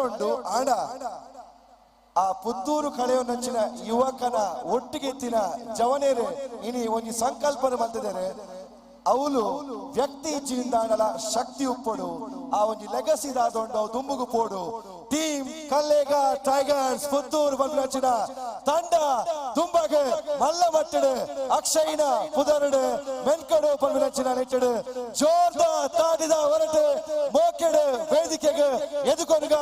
ಉಂಡು ಆಡ ಆ ಪುತ್ತೂರು ಕಳೆಯೊಂದಿನ ಯುವಕನ ಒಟ್ಟಿಗೆತ್ತಿನ ಜವನೇರು ಇನಿ ಒಂಜಿ ಸಂಕಲ್ಪನೆ ಮಾಡ್ತಿದ್ದಾರೆ ಅವಳು ವ್ಯಕ್ತಿ ಇಚ್ಚಿನಿಂದ ಶಕ್ತಿ ಉಪ್ಪಡು ಆ ಒಂಜಿ ಲೆಗಸಿ ದಾದೊಂಡು ದುಂಬುಗು ಪೋಡು ಟೀಮ್ ಕಲ್ಲೇಗ ಟೈಗರ್ಸ್ ಪುತ್ತೂರು ಬಂದಿನ ತಂಡ ದುಂಬಗೆ ಮಲ್ಲ ಮಟ್ಟಡು ಅಕ್ಷಯ್ನ ಪುದರಡು ಮೆನ್ಕಡು ಪಲ್ವಿನಚಿನ ನೆಟ್ಟಡು ಜೋರ್ದ ತಾಡಿದ ಹೊರಟು ಮೋಕೆಡು ವೇದಿಕೆಗೆ ಎದುಕೊನ್ಗ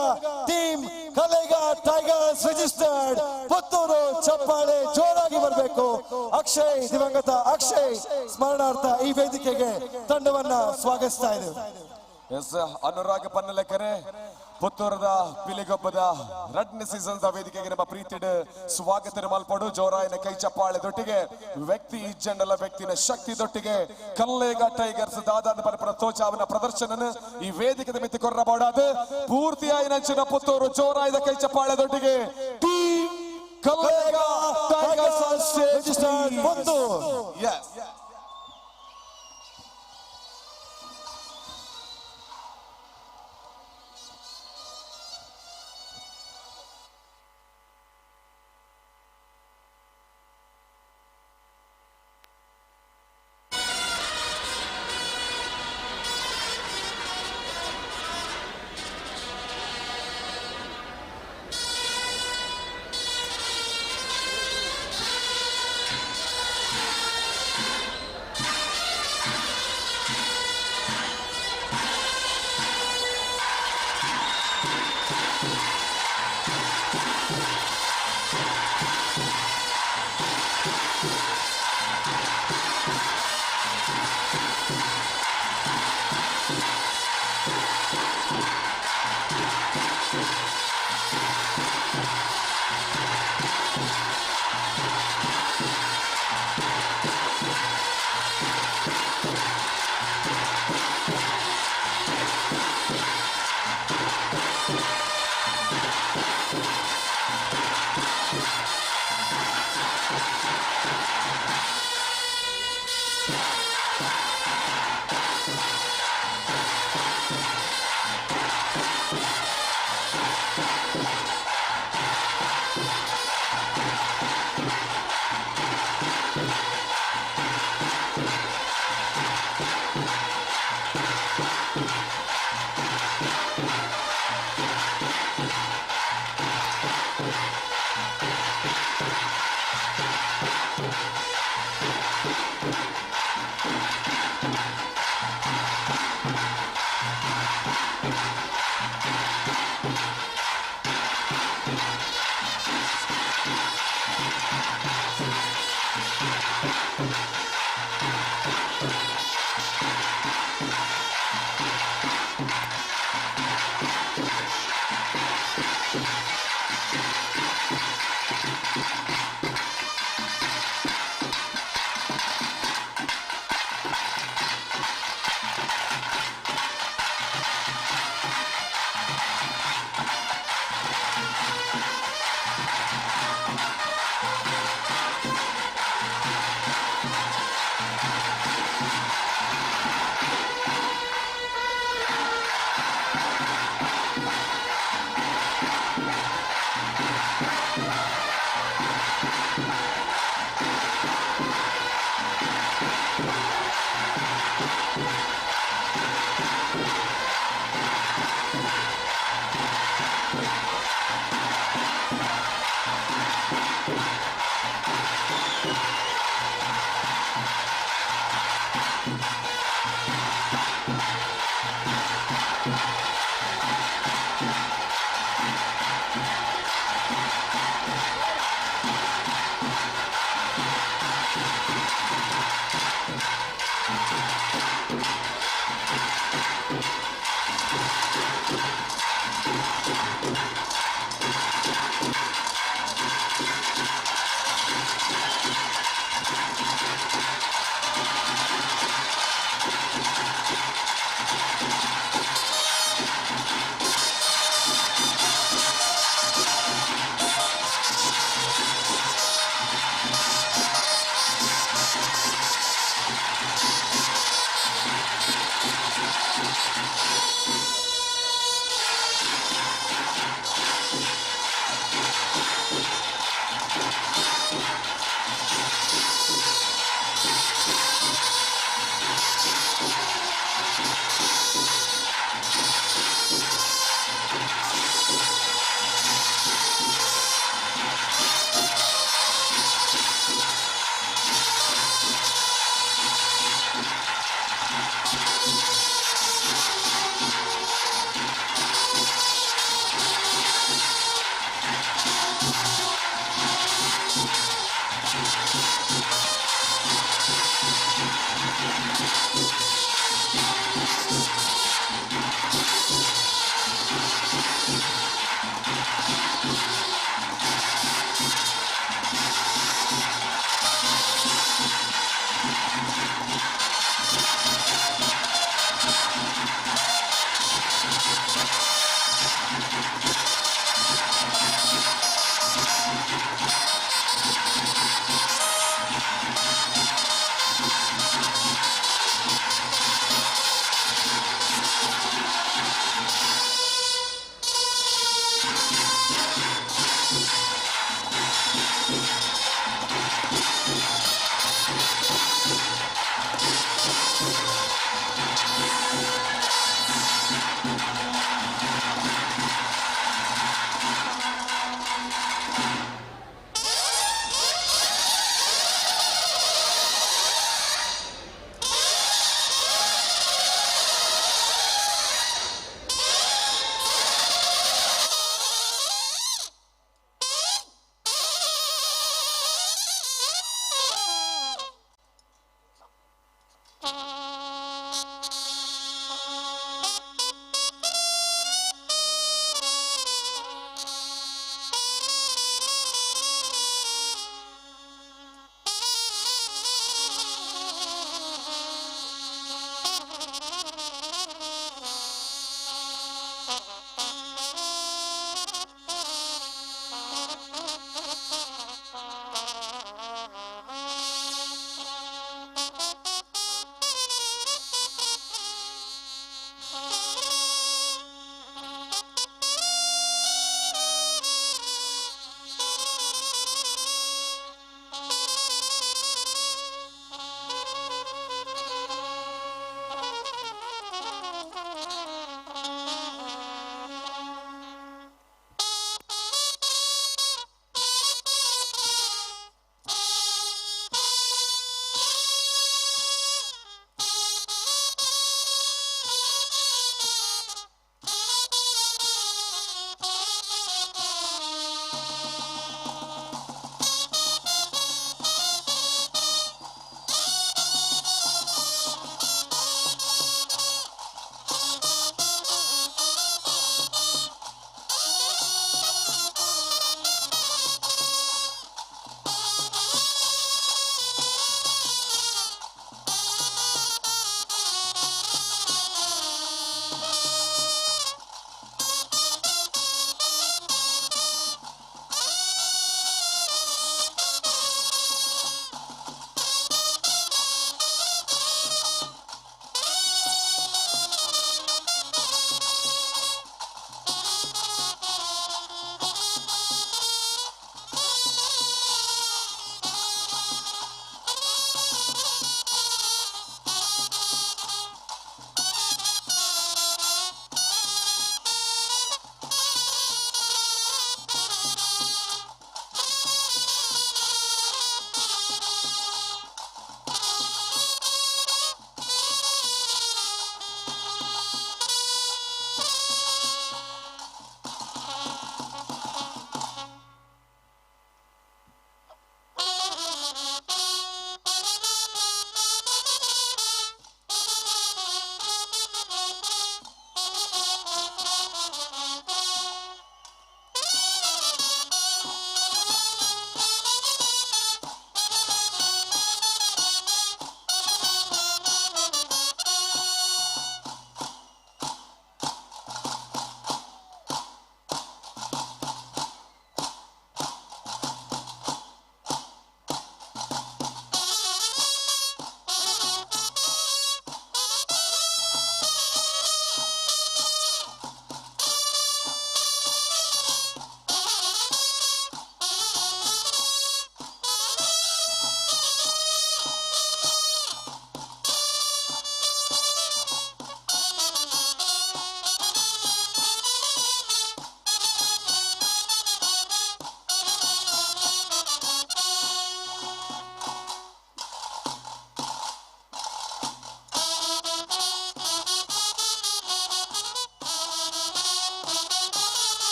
Team Kallega Tigers registered Puttur ಚಪ್ಪಾಳೆ ಜೋರಾಗಿ ಬರಬೇಕು. ಅಕ್ಷಯ್ ದಿವಂಗತ ಅಕ್ಷಯ್ ಸ್ಮರಣಾರ್ಥ ಈ ವೇದಿಕೆಗೆ ತಂಡವನ್ನ ಸ್ವಾಗತಿಸ್ತಾ ಇದೆ. ಎಸ್ ಅನುರಾಗ ಪನ್ನಲೆಕರೆ ಪುತ್ತೂರದ ಪಿಲಿಗೊಬ್ಬದ ರಡ್ನೆ ಸೀಸನ್ ವೇದಿಕೆಗೆ ನಮ್ಮ ಪ್ರೀತಿಡ್ ಸ್ವಾಗತ ಮಲ್ಪಡು ಜೋರಾಯನ ಕೈ ಚಪ್ಪಾಳೆದೊಟ್ಟಿಗೆ ವ್ಯಕ್ತಿ ಇಜ್ಜಂಡಲ ವ್ಯಕ್ತಿನ ಶಕ್ತಿದೊಟ್ಟಿಗೆ ಕಲ್ಲೇಗ ಟೈಗರ್ಸ್ ದಾದಾದ ಪರಪರ ತೋಚಾವನ ಪ್ರದರ್ಶನ ಈ ವೇದಿಕೆ ಮಿತಿ ಕೊರ್ರಬೋಡಾದ ಪೂರ್ತಿಯಾಗಿ ನಂಚಿನ ಪುತ್ತೂರು ಜೋರಾಯದ ಕೈ ಚಪ್ಪಾಳೆದೊಟ್ಟಿಗೆ Team Kallega Tigers Puttur. Yes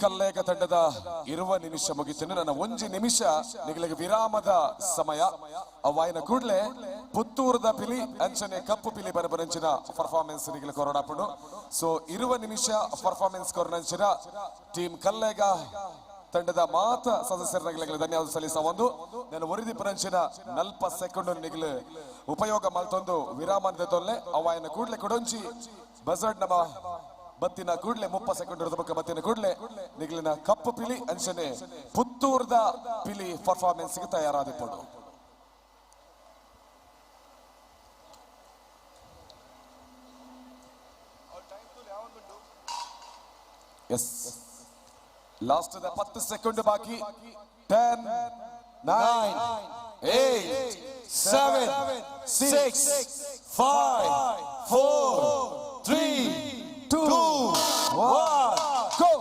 Kallega ತಂಡದ ಇರುವ ನಿಮಿಷ ಮುಗಿತೀನಿ ನನ್ನ ಒಂಜಿ ನಿಮಿಷ ನಿಗಳಿಗೆ ವಿರಾಮದ ಸಮಯ ಅವಾಯಿನ ಕೂಡಲೇ ಪುತ್ತೂರದ ಪಿಲಿ ಅಂಚನೆ ಕಪ್ಪು ಪಿಲಿ ಬರಬರಂಚಿನ ಪರ್ಫಾರ್ಮೆನ್ಸ್ ನಿಗಲ ಕೊರೋಡಾಪುಡು ಸೊ ಇರುವ ನಿಮಿಷ ಪರ್ಫಾರ್ಮೆನ್ಸ್ ಕೊರನಂಚಿನ ಟೀಮ್ ಕಲ್ಲೇಗ ತಂಡದ ಮಾತ ಸದಸ್ಯರಿಗೆ ಧನ್ಯವಾದ ಸಲ್ಲಿಸ ಒಂದು ನಾನು ವರದಿ ಪರಂಚಿನ 40 ಸೆಕೆಂಡ್ ನಿಗಲು ಉಪಯೋಗ ಮಲ್ತೊಂದು ವಿರಾಮದ ತೊಲ್ಲೆ ಅವಾಯಿನ ಕೂಡಲೇ ಕೊಡೊಂಚಿ ಬಜರ್ಡ್ ನಮ್ಮ ಬತ್ತಿನ ಕೂಡಲೇ 30 ಸೆಕೆಂಡ್ ಇರೋದಕ್ಕೆ ಬತ್ತಿನ ಕೂಡಲೇ ನಿಗಲಿನ ಕಪ್ಪು ಪಿಲಿ ಅಂಚನೆ ಪುತ್ತೂರದ ಪಿಲಿ ಪರ್ಫಾರ್ಮೆನ್ಸ್ ಗೆ ತಯಾರಾದಿಪಡು ಎಸ್ ಲಾಸ್ಟ್ 10 ಸೆಕೆಂಡ್ ಬಾಕಿ 10 9 8 7 6 5 4 3 2 1 go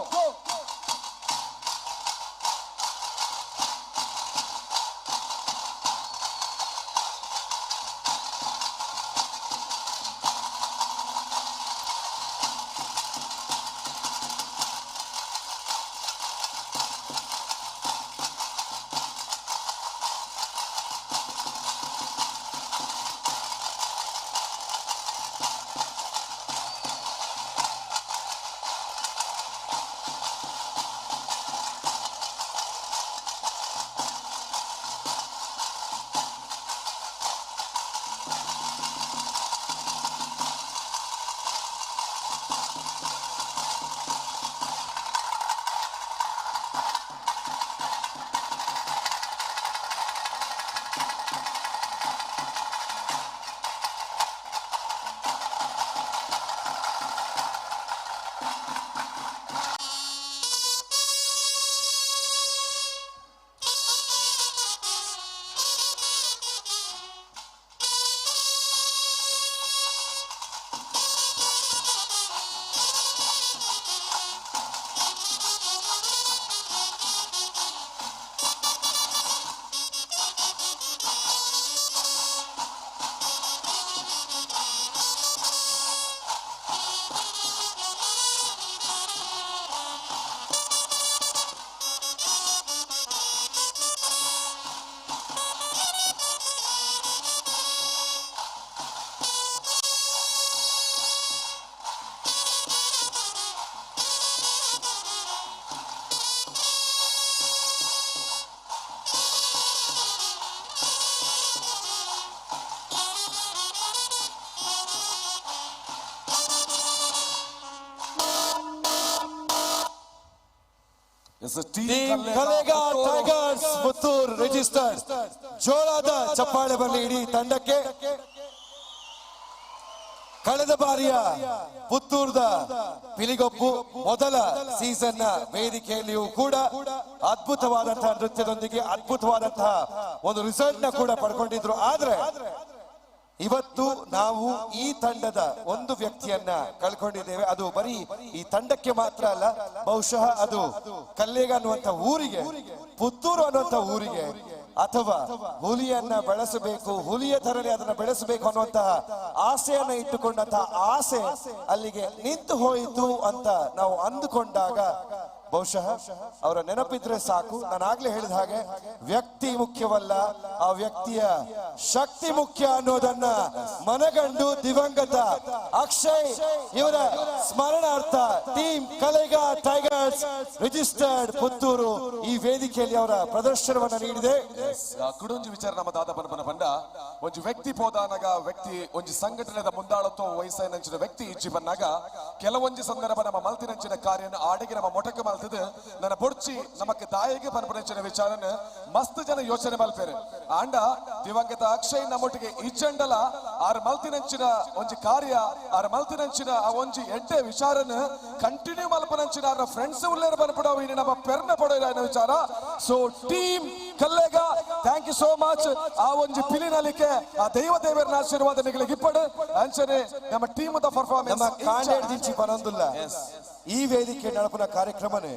Team Kallega Tigers Puttur registered ಜೋಳದ ಚಪ್ಪಾಳೆ ಬರಲಿ ಇಡೀ ತಂಡಕ್ಕೆ. ಕಳೆದ ಬಾರಿಯ ಪುತ್ತೂರ್ದ ಪಿಲಿಗೊಪ್ಪು ಮೊದಲ ಸೀಸನ್ ನ ವೇದಿಕೆಯಲ್ಲಿಯೂ ಕೂಡ ಅದ್ಭುತವಾದಂತಹ ನೃತ್ಯದೊಂದಿಗೆ ಅದ್ಭುತವಾದಂತಹ ಒಂದು ರಿಸಲ್ಟ್ ನ ಕೂಡ ಪಡ್ಕೊಂಡಿದ್ರು. ಆದ್ರೆ ಇವತ್ತು ನಾವು ಈ ತಂಡದ ಒಂದು ವ್ಯಕ್ತಿಯನ್ನ ಕಳ್ಕೊಂಡಿದ್ದೇವೆ. ಅದು ಬರೀ ಈ ತಂಡಕ್ಕೆ ಮಾತ್ರ ಅಲ್ಲ, ಬಹುಶಃ ಅದು ಕಲ್ಲೇಗ ಅನ್ನುವಂತ ಊರಿಗೆ, ಪುತ್ತೂರು ಅನ್ನುವಂತ ಊರಿಗೆ, ಅಥವಾ ಹುಲಿಯನ್ನ ಬೆಳೆಸಬೇಕು, ಹುಲಿಯ ತರನೇ ಅದನ್ನ ಬೆಳೆಸಬೇಕು ಅನ್ನುವಂತಹ ಆಸೆಯನ್ನ ಇಟ್ಟುಕೊಂಡಂತಹ ಆಸೆ ಅಲ್ಲಿಗೆ ನಿಂತು ಹೋಯಿತು ಅಂತ ನಾವು ಅಂದುಕೊಂಡಾಗ ಬಹುಶಃ ಅವರ ನೆನಪಿದ್ರೆ ಸಾಕು. ನಾನು ಆಗ್ಲೇ ಹೇಳಿದ ಹಾಗೆ ವ್ಯಕ್ತಿ ಮುಖ್ಯವಲ್ಲ, ಆ ವ್ಯಕ್ತಿಯ ಶಕ್ತಿ ಮುಖ್ಯ ಅನ್ನೋದನ್ನ ಮನಗಂಡು ದಿವಂಗತ ಅಕ್ಷಯ್ ಇವರ ಸ್ಮರಣಾರ್ಥ team Kallega tigers registered Puttur ಈ ವೇದಿಕೆಯಲ್ಲಿ ಅವರ ಪ್ರದರ್ಶನವನ್ನ ನೀಡಿದೆ. ಕುಡೊಂಜಿ ವಿಚಾರ ನಮ್ಮ ದಾದ ಪನಪನ ಪಂಡ ಒಂಜಿ ವ್ಯಕ್ತಿ ಪೋದಾನಗ ವ್ಯಕ್ತಿ ಒಂಜಿ ಸಂಘಟನೆದ ಮುಂದಾಳತ್ವ ವಯಸ್ಸಿನ ವ್ಯಕ್ತಿ ಇಚ್ಚಿ ಬನ್ನಾಗ ಕೆಲವೊಂಜಿ ಸಂದರ್ಭ ನಮ್ಮ ಮಲ್ತಿನಂಚಿನ ಕಾರ್ಯನ ಆಡೆಗೆ ನಮ್ಮ ಮೊಟಕ ಮಲ್ತದ ನನ್ನ ಬೊಡ್ಚಿ ನಮಕ್ಕೆ ದಾಯಿಗೆ ಪನಪನಂಚಿನ ವಿಚಾರನ ಮಸ್ತ್ ಜನ ಯೋಚನೆ ಮಲ್ಪೇರೆ. ಆಂಡ ದಿವಂಗತ ಅಕ್ಷಯ್ ನಮ್ಮೊಟ್ಟಿಗೆ ಇಚ್ಚಂಡಲ ಆರ್ ಮಲ್ತಿನಂಚಿನ ಒಂಜಿ ಕಾರ್ಯ ಆರ್ ಮಲ್ತಿನಂಚಿನ ಆ ಒಂಜಿ ಎಡ್ಡೆ ವಿಚಾರನ ಕಂಟಿನ್ಯೂ ಮಲ್ಪನಂಚಿನ ಆರ ಫ್ರೆಂಡ್ಸ್ ಉಳ್ಳೇರ ಬನ್ಪಡವು ಇನ್ನು ನಮ್ಮ ಪೆರ್ನ ಪಡೋಲ್ಲ ಅನ್ನೋ ವಿಚಾರ. ಸೊ ಟೀಮ್ ಕಲ್ಲೇಗ ಥ್ಯಾಂಕ್ ಯು ಸೋ ಮಚ್. ಆ ಒಂಜಿ ಪಿಲಿನಲಿಕೆ ಆ ದೇವರನ ಆಶೀರ್ವಾದ ನಿಗಳಿಗೆ ಇಪ್ಪಡು ಅಂಚನೆ ನಮ್ಮ ಟೀಮ್ ದ ಪರ್ಫಾರ್ಮೆನ್ಸ್ ನಮ್ಮ ಕಾಂಡೇಡ್ದಿಂಚಿ ಬರೋದಿಲ್ಲ. ಈ ವೇದಿಕೆ ನಡಪುನ ಕಾರ್ಯಕ್ರಮನೆ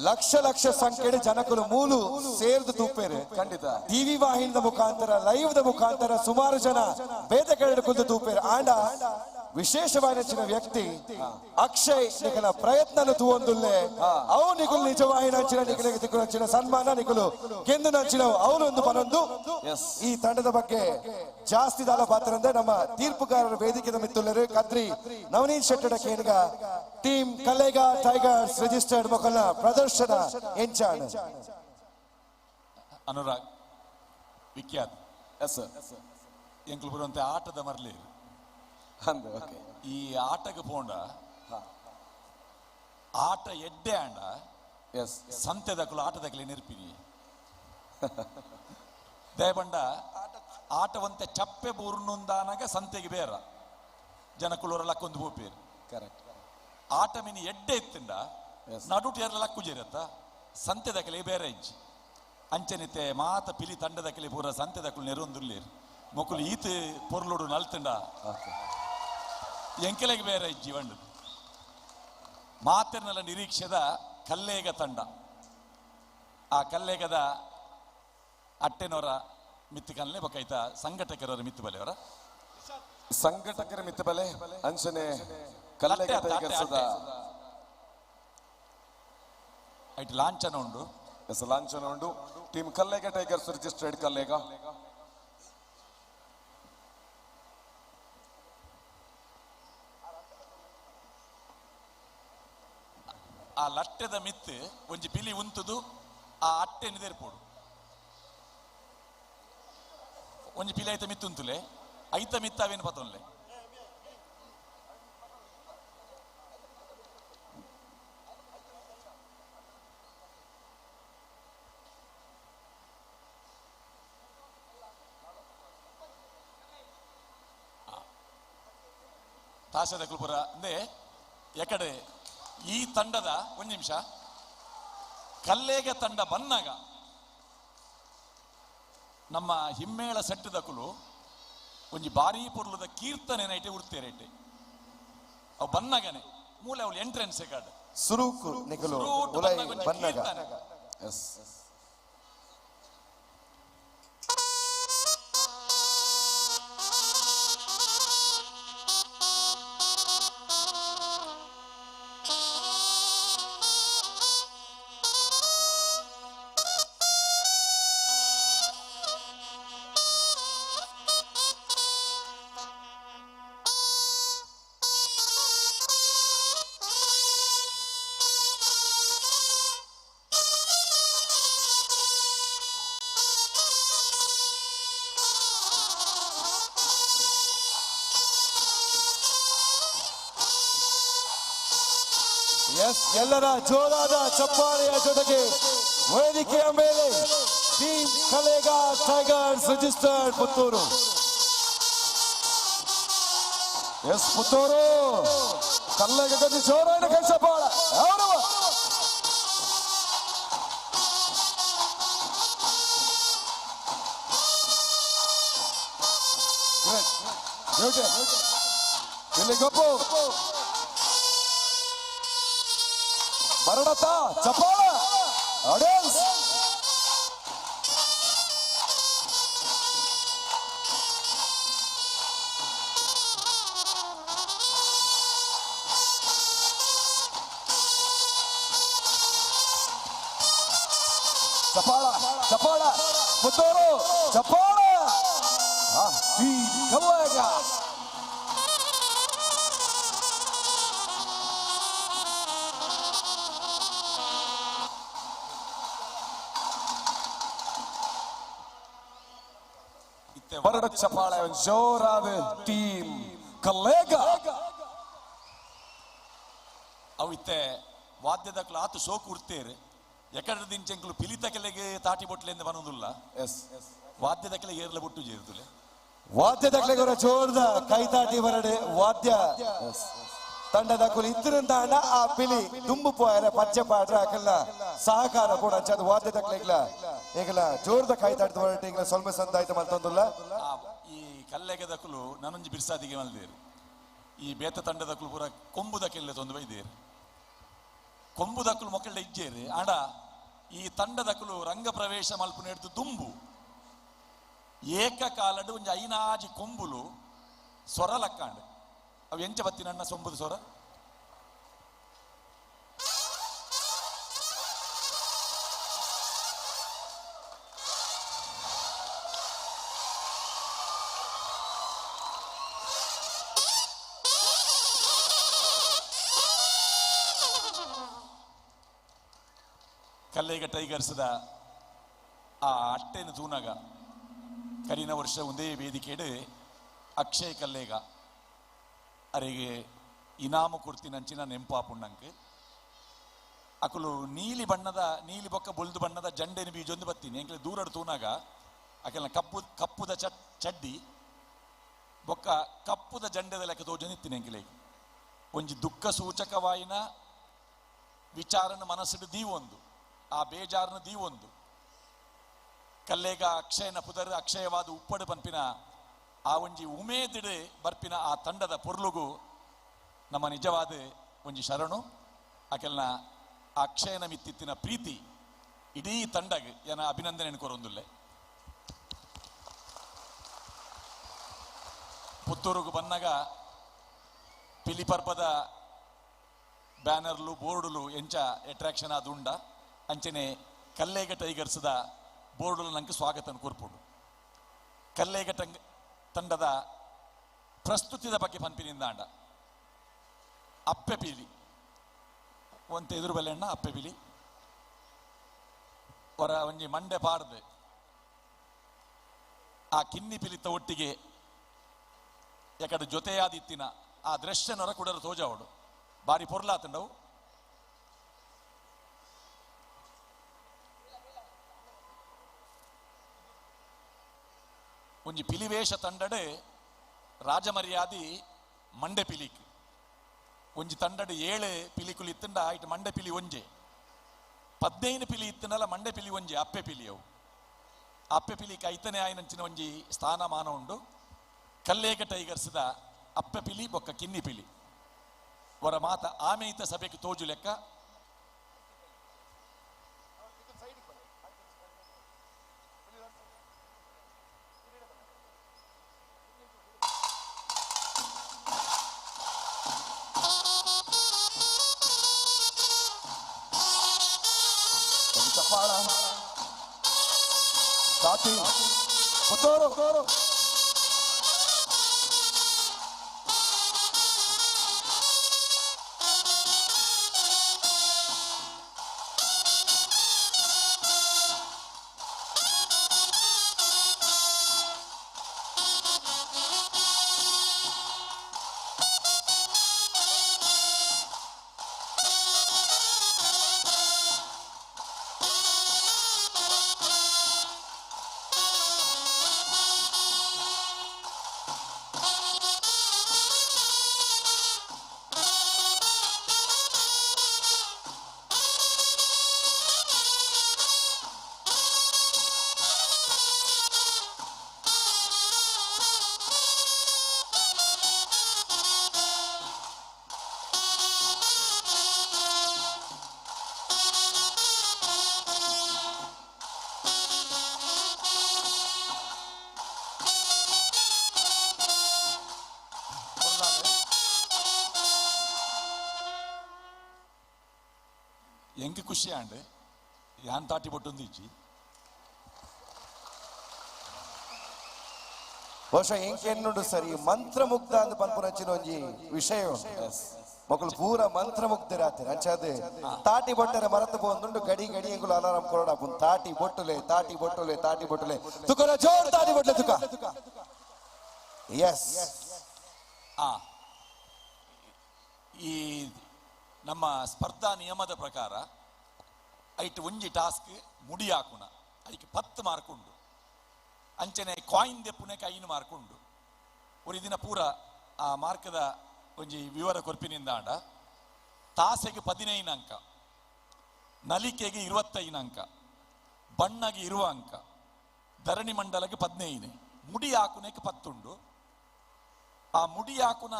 ಲಕ್ಷ ಲಕ್ಷ ಸಂಖ್ಯೆಡೆ ಜನಕಲು ಮೂಲು ಸೇರ್ದು ತೂಪೇರೆ. ಖಂಡಿತ ಟಿವಿ ವಾಹಿನಿದ ಮುಖಾಂತರ ಲೈವ್ ದ ಮುಖಾಂತರ ಸುಮಾರು ಜನ ಬೇದೆಗಳು ಕುಂದು ತೂಪೇರೆ. ಆಂಡ ವಿಶೇಷమైన వ్యక్తి అక్షయ్ నికల ప్రయత్నాలు తూందుల్లే అవు నికులు నిజమైన నికులు ಸನ್ಮಾನ ನಿಕುಲು ಗೆಂದು ನಂಚಿನ ಅವರೊಂದು ಪರೊಂದು ಈ ತಂಡದ ಬಗ್ಗೆ ಜಾಸ್ತಿ ದಾಲ ಪಾತ್ರ ನಮ್ಮ ತೀರ್ಪುಗಾರರ ವೇದಿಕೆದ ಮಿತ್ತುಲ್ಲರು ಕದ್ರಿ ನವನೀತ್ ಶೆಟ್ಟಡ ಕೇನ್ಗ ಟೀಮ್ ಕಲ್ಲೇಗ ಟೈಗರ್ಸ್ ರಿಜಿಸ್ಟರ್ಡ್ ಮೊಕಲ್ನ ಪ್ರದರ್ಶನ ಎಂಚಾಣ ಅನುರಾಗ್ ವಿಖ್ಯಾತ್ ಎಂಕುಲು ಬರುವಂತೆ ಆಟದ ಮರಲಿ ಈ ಆಟಕ್ಕೆ ಪೋಂಡ ಆಟ ಎಡ್ಡೆ ಆಂಡ ಸಂತೆ ದಕ್ಕಲು ಆಟ ದಕ್ಕಲೆ ನೆರ್ಪಿನಿ ದಯಪಂಡ ಆಟವಂತೆ ಚಪ್ಪೆ ಬೂರ್ನುಂದಾನಾಗ ಸಂತೆಗೆ ಬೇರ ಜನಕುಲೂರ ಲಕ್ಕೊಂದು ಹೋಗ್ಬೇರು ಕರೆಕ್ಟ್ ಆಟ ಮಿನಿ ಎಡ್ಡೆ ಎತ್ತಿಂಡ ನಡುಟೇರ್ಲ ಲಕ್ಕು ಜೇರತ್ತ ಸಂತೆ ದಕ್ಕಲೆ ಬೇರೆ ಇಜ್ಜಿ ಅಂಚನಿತೆ ಮಾತ ಪಿಲಿ ತಂಡ ದಕ್ಕಲೆ ಪೂರ ಸಂತೆ ದಕ್ಕಲು ನೆರೊಂದುಲ್ಲೇರು ಮೊಕುಲು ಈತ ಪೊರ್ಲುಡು ನಲ್ತಿಂಡ ಎಂಕೆಲೆಗೆ ಬೇರೆ ಇಜ್ಜಿ ಬಂಡು ಮಾತಿರ್ನಲ್ಲ ನಿರೀಕ್ಷೆದ ಕಲ್ಲೇಗ ತಂಡ ಆ ಕಲ್ಲೇಗದ ಅಟ್ಟೆನವರ ಮಿತ್ತುಕಲ್ಲೆ ಬೊಕೈತ ಸಂಘಟಕರವರ ಮಿತ್ತು ಬಲೆ ಅವರ ಸಂಘಟಕರ ಮಿತ್ತು ಬಲೆ ಅಂಚನೆ ಕಲ್ಲೇಗ ಟೈಗರ್ಸ್ದ ಐಟ್ ಲಾಂಛನ ಉಂಡು ಲಾಂಛನ ಉಂಡು team Kallega Tigers registered Kallega ಆ ಲಟ್ಟೆದ ಮಿತ್ತು ಒಂಜಿ ಪಿಲಿ ಉಂತುದು ಆ ಅಟ್ಟೆ ನಿದೇರ್ಪೋಡು ಒಂಜಿ ಪಿಲಿ ಐತ ಮಿತ್ತು ಉಂತುಲೆ ಐತ ಮಿತ್ತಾವೇನು ಪತೊನ್ಲೆ ತಾಶದ ಕುಲ್ಪುರ ಅಂದೆ ಎಕಡೆ ಈ ತಂಡದ ಒಂದು ನಿಮಿಷ ಕಲ್ಲೇಗ ತಂಡ ಬನ್ನಾಗ ನಮ್ಮ ಹಿಮ್ಮೇಳ ಸೆಟ್ಟದಕುಲು ಒಂಜಿ ಬಾರಿ ಪೊರ್ಲುದ ಕೀರ್ತನೆ ನೈಟೆ ಉಡ್ತೇರೇಟೆ ಅವು ಬನ್ನಾಗನೆ ಮೂಲೆ ಅವಳು ಎಂಟ್ರೆನ್ಸ್ ಕಾರ್ಡ್ ಸುರೂಕು ನಿಕಲು ಬನ್ನಾಗ ಎಸ್ ಎಲ್ಲರ ಜೋರಾದ ಚಪ್ಪಾಳೆಯ ಜೊತೆಗೆ ವೇದಿಕೆಯ ಮೇಲೆ Team Kallega Tigers registered Puttur Puttur Kallega ಗತಿ ಜೋರಾದ ಕೈ ಚಪ್ಪಾಳೆ ಇಲ್ಲಿ ಗಪ್ಪು ಮರಣತ ಚಪ್ಪಾಳ ಆಡಿಯನ್ಸ್ ಚಪ್ಪಾಳ ಚಪ್ಪಾಳ ಪುತ್ತೂರು ಚಪ್ಪಾಳ ಕಲ್ಲೇಗ ಬರಡ ಚಪ್ಪಾಳೆ ಜೋರಾದ ಟೀಮ್ ಕಲ್ಲೇಗ ಅವಿತ್ತೆ ವಾದ್ಯದ ಕ್ಲಾತ್ ಸೋಕು ಉಡ್ತೇರು ಎಕಡೆ ದಿಂಚೆಂಕಲು ಪಿಲಿತ ಕೆಲೆಗೆ ತಾಟಿ ಬೊಟ್ಲೆಂದು ಬನ್ನೋದಿಲ್ಲ ವಾದ್ಯದ ಕೆಲೆಗೆ ಏರ್ಲ ಬೊಟ್ಟು ಜೇರುದುಲೆ ವಾದ್ಯದ ಕೆಲೆಗೆ ಜೋರದ ಕೈತಾಟಿ ಬರಡೆ ವಾದ್ಯ ತಂಡದ ಕುಲು ಇದ್ರಿಂದ ಆ ಪಿಲಿ ದುಂಬು ಪೋಯರ ಪಚ್ಚೆ ಪಾಡ್ರ ಅಕಲ್ಲ ಸಹಕಾರ ಕೂಡ ಅದು ವಾದ್ಯದ ಕೆಲೆಗ್ಲ ಈಗಲ ಜೋರದ ಕೈತಾಟಿ ಬರಡೆ ಈಗ ಸ್ವಲ್ಪ ಸಂದಾಯ್ತು ಮತ್ತೊಂದಿಲ್ಲ ಈ ಕಲ್ಲೆಗೆದ ಕುಲು ನಾನೊಂಜಿ ಬಿರ್ಸಾದಿಗೆ ಮಲ್ದೇರು ಈ ಬೇತ ತಂಡದ ಕುಲು ಪೂರ ಕೊಂಬುದ ಕೆಲ್ಲೆ ತೊಂದು ಬೈದೇರು ಕೊಂಬುದಕ್ಕಲು ಮೊಕ್ಕಳ ಇಜ್ಜೇರಿ ಆಂಡ ಈ ತಂಡದಕ್ಕಲು ರಂಗ ಪ್ರವೇಶ ಮಲ್ಪು ನೆಡ್ದು ದುಂಬು ಏಕಕಾಲಡು ಒಂಜಿ ಐನಾಜಿ ಕೊಂಬುಲು ಸೊರಲಕ್ಕಾಂಡು ಅವು ಎಂಚ ಬತ್ತಿನಣ್ಣ ಸೊಂಬುದು ಸೋರ ಕಲ್ಲೇಗ ಟೈಗರ್ಸ್ದ ಆ ಅಟ್ಟೆನ ತೂನಗ ಕರಿನ ವರ್ಷ ಒಂದೇ ವೇದಿಕೆಡು ಅಕ್ಷಯ್ ಕಲ್ಲೇಗ ಅರೆಗೆ ಇನಾಮು ಕೊಡ್ತೀನಂಚಿನ ನೆಂಪಾಪುಣ್ಣಂಕ್ ಅಕುಲು ನೀಲಿ ಬೊಕ್ಕ ಬೊಲ್ದು ಬಣ್ಣದ ಜಂಡೆನ ಬೀಜೊಂದು ಬತ್ತೀನಿ ಎಂಕ್ಲೆ ದೂರಡು ತೂನಾಗ ಅಕಲ್ನ ಕಪ್ಪುದ ಚಡ್ಡಿ ಬೊಕ್ಕ ಕಪ್ಪುದ ಜಂಡೆದ ಲೆಕ್ಕ ತೋಜೊಂದು ಇತ್ತೀನಿ ಎಂಕ್ಲೆ ಒಂಜಿ ದುಃಖ ಸೂಚಕವಾಯಿನ ವಿಚಾರನ ಮನಸ್ಸಿಡು ದೀವೊಂದು ಆ ಬೇಜಾರನ ದೀವೊಂದು ಕಲ್ಲೇಗ ಅಕ್ಷಯನ ಪುದರ್ ಅಕ್ಷಯವಾದ ಉಪ್ಪಡು ಪಂಪಿನ ಆ ಒಂಜಿ ಉಮೇದಿಡು ಬರ್ಪಿನ ಆ ತಂಡದ ಪೊರ್ಲುಗು ನಮ್ಮ ನಿಜವಾದ ಒಂಜಿ ಶರಣು ಆಕೆಲ್ನ ಅಕ್ಷಯನ ಮಿತ್ತಿತ್ತಿನ ಪ್ರೀತಿ ಇಡೀ ತಂಡಗ್ ಏನ ಅಭಿನಂದನೆ ಕೊರೊಂದುಲ್ಲೆ ಪುತ್ತೂರುಗು ಬನ್ನಗ ಪಿಲಿಪರ್ಪದ ಬ್ಯಾನರ್ಲು ಬೋರ್ಡುಲು ಎಂಚ ಅಟ್ರಾಕ್ಷನ್ ಆದುಂಡ ಅಂಚನೆ ಕಲ್ಲೇಗ ಟೈಗರ್ಸ್ದ ಬೋರ್ಡುಲು ನಂಗೆ ಸ್ವಾಗತ ಕೊರ್ಪುಡು ಕಲ್ಲೇಗ ತಂಡದ ಪ್ರಸ್ತುತಿದ ಬಗ್ಗೆ ಪಂಪಿನಿಂದಾಂಡ ಅಪ್ಪೆ ಪೀಲಿ ಒಂತ ಎದುರು ಬೆಲೆಣ್ಣ ಅಪ್ಪೆ ಪೀಲಿ ಹೊರ ಒಂಜಿ ಮಂಡೆ ಪಾಡ್ದು ಆ ಕಿನ್ನಿ ಪಿಲಿತ ಒಟ್ಟಿಗೆ ಯಾಕಡೆ ಜೊತೆಯಾದಿತ್ತಿನ ಆ ದೃಶ್ಯನೊರ ಕುಡರು ತೋಜಾವಡು ಬಾರಿ ಪೊರ್ಲಾತಂಡವು ಒಂಜಿ ಪಿಲಿವೇಷ ತಂಡಡ್ ರಾಜಮರ್ಯಾದಿ ಮಂಡೆ ಪಿಲಿಕ್ ಒಂಜಿ ತಂಡಡ್ 7 ಪಿಲಿಕುಲು ಇತ್ತಂಡ ಇಟ್ಟು ಮಂಡೆ ಪಿಲಿ ಒಂಜೆ 15 ಪಿಲಿ ಇತ್ತನಲ್ಲ ಮಂಡೆ ಪಿಲಿ ಒಂಜೆ ಅಪ್ಪೆ ಪಿಲಿ ಅವು ಅಪ್ಪೆ ಪಿಲಿಕ್ ಐತನೇ ಆಯ್ನಂಚಿನ ಒಂಜಿ ಸ್ಥಾನಮಾನ ಉಂಡು ಕಲ್ಲೇಗ ಟೈಗರ್ಸ್ದ ಅಪ್ಪೆ ಪಿಲಿ ಬೊಕ್ಕ ಕಿನ್ನಿ ಪಿಲಿ ಅವರ ಮಾತ ಆಮೇಯಿತ ಸಭೆಗೆ ತೋಜು ಲೆಕ್ಕ ಎಂಗೆ ಖುಷಿ ಆಂಡ್ ಯಾನ್ ತಾಟಿ ಬೊಟ್ಟೊಂದು ಇಜ್ಜಿ ಬಹುಶಃ ಎಂಕೆನ್ನುಡು ಸರಿ ಮಂತ್ರಮುಗ್ಧ ಅಂದ್ ಪನ್ಪುನಂಚಿನ ಒಂಜಿ ವಿಷಯ ಮಕ್ಕಳು ಪೂರ ಮಂತ್ರಮುಗ್ಧರಾತಿರ ಅಂಚಾದೆ ತಾಟಿ ಬೊಟ್ಟರೆ ಮರತು ಪೋಂದುಂಡು ಗಡಿ ಗಡಿ ಎಂಗುಲು ಅಲಾರಾಮ್ ಕೊರಡಾಪುನ್ ತಾಟಿ ಬೊಟ್ಟುಲೆ ತಾಟಿ ಬೊಟ್ಟುಲೆ ತಾಟಿ ಬೊಟ್ಟುಲೆ ತುಕುಲ ಜೋರ್ ತಾಟಿ ಬೊಟ್ಟಲೆ ತುಕ ಎಸ್ ಈ ನಮ್ಮ ಸ್ಪರ್ಧಾ ನಿಯಮದ ಪ್ರಕಾರ ಐಟ್ ಒಂಜಿ ಟಾಸ್ಕ್ ಮುಡಿ ಹಾಕುನ ಅದಕ್ಕೆ 10 ಮಾರ್ಕ್ ಉಂಡು ಅಂಚನೆ ಕಾಯಿನ್ ದೆಪ್ಪುನಕ್ಕೆ 5 ಮಾರ್ಕ್ ಉಂಡು ಒಂದು ದಿನ ಪೂರ ಆ ಮಾರ್ಕದ ಒಂಜಿ ವಿವರ ಕೊರ್ಪಿನಿಂದ ಆಂಡ ತಾಸೆಗೆ 15 ಅಂಕ ನಲಿಕೆಗೆ 25 ಅಂಕ ಬಣ್ಣಗೆ 20 ಅಂಕ ಧರಣಿ ಮಂಡಲಕ್ಕೆ 15 ಮುಡಿ ಹಾಕುನಕ್ಕೆ 10 ಉಂಡು ಆ ಮುಡಿ ಹಾಕುನ